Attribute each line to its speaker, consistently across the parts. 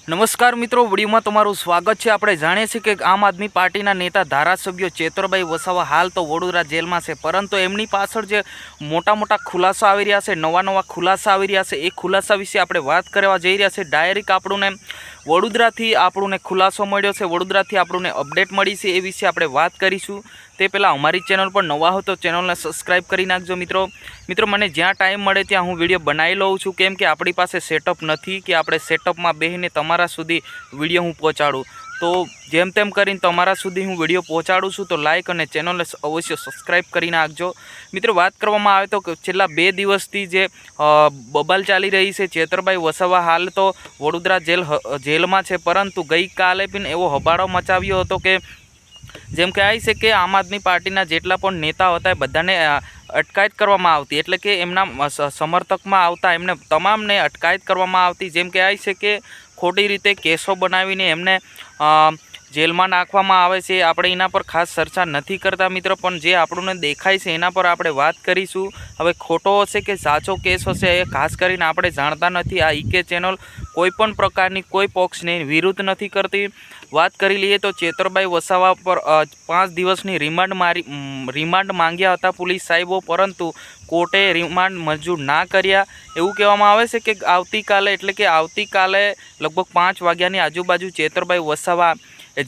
Speaker 1: નમસ્કાર મિત્રો, વિડીયોમાં તમારું સ્વાગત છે। આપણે જાણીએ છીએ કે આમ આદમી પાર્ટીના નેતા ધારાસભ્ય ચેતરભાઈ વસાવા હાલ તો વડોદરા જેલમાં છે, પરંતુ એમની પાછળ જે મોટા ખુલાસા આવી રહ્યા છે, નવા ખુલાસા આવી રહ્યા છે, એ ખુલાસા વિશે આપણે વાત કરવા જઈ રહ્યા છે। ડાયરેક્ટ આપણને વડોદરાથી ખુલાસો મળ્યો છે, વડોદરાથી આપણને અપડેટ મળી છે, એ વિશે આપણે વાત કરીશું। તે પહેલાં અમારી ચેનલ પર નવા હો તો ચેનલને સબસ્ક્રાઈબ કરી નાખજો। મિત્રો મને જ્યાં ટાઈમ મળે ત્યાં હું વિડીયો બનાવી લઉં છું, કેમ કે આપણી પાસે સેટઅપ નથી કે આપણે સેટઅપમાં બેસીને તમારા સુધી વિડીયો હું પહોંચાડું। તો જેમ તેમ કરીને તમારા સુધી હું વિડીયો પહોંચાડું છું, તો લાઇક અને ચેનલને અવશ્ય સબસ્ક્રાઈબ કરી નાખજો। મિત્રો વાત કરવામાં આવે તો છેલ્લા 2 દિવસથી જે બબાલ ચાલી રહી છે, ચેતરભાઈ વસાવા હાલ તો વડોદરા જેલમાં છે, પરંતુ ગઈકાલે પણ એવો હબાળો મચાવ્યો હતો કે જેમ કહેવાય છે કે આમ આદમી પાર્ટીના જેટલા પણ નેતા હતા એ બધાને અટકાયત કરવામાં આવતી, એટલે કે એમના સમર્થકમાં આવતા એમને તમામને અટકાયત કરવામાં આવતી। જેમ કહેવાય છે કે ખોટી રીતે કેસો બનાવીને એમને જેલમાં નાખવામાં આવે છે। આપણે એના પર ખાસ ચર્ચા નથી કરતા મિત્રો, પણ જે આપણને દેખાય છે એના પર આપણે વાત કરીશું। હવે ખોટો હશે કે સાચો કેસ હશે એ ખાસ કરીને આપણે જાણતા નથી। આ ઈકે ચેનલ કોઈ પણ પ્રકારની કોઈ પક્ષની વિરુદ્ધ નથી કરતી। વાત કરી લઈએ તો ચેતરભાઈ વસાવા પર 5 દિવસની રિમાન્ડ માંગ્યા હતા પોલીસ સાહેબો, પરંતુ કોર્ટે રિમાન્ડ મંજૂર ના કર્યા। એવું કહેવામાં આવે છે કે આવતીકાલે એટલે કે આવતીકાલે લગભગ 5 વાગ્યાની આજુબાજુ ચેતરભાઈ વસાવા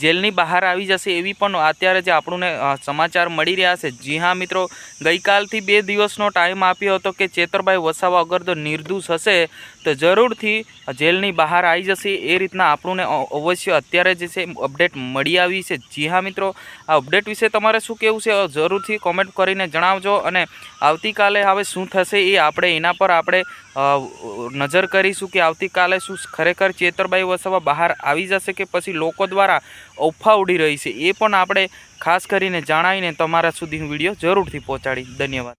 Speaker 1: જેલની બહાર આવી જશે, એવી પણ અત્યારે જે આપણને સમાચાર મળી રહ્યા છે। જી હા મિત્રો, ગઈકાલથી 2 દિવસનો ટાઈમ આપ્યો હતો કે ચેતરભાઈ વસાવા અગર તો નિર્દોષ હશે તો જરૂરથી જેલની બહાર આવી જશે, એ રીતના આપણને અવશ્ય અત્યારે જે છે અપડેટ મળી આવી છે। જી હા મિત્રો, આ અપડેટ વિશે તમારે શું કહેવું છે જરૂરથી કોમેન્ટ કરીને જણાવજો, અને આવતીકાલે હવે શું થશે એ આપણે એના પર આપણે નજર કરીશું કે આવતીકાલે શું ખરેખર ચેતરભાઈ વસાવા બહાર આવી જશે કે પછી લોકો દ્વારા અફવા ઉડી રહી છે, એ પણ આપણે ખાસ કરીને જણાવીને તમારા સુધી વિડીયો જરૂરથી પહોંચાડી। ધન્યવાદ।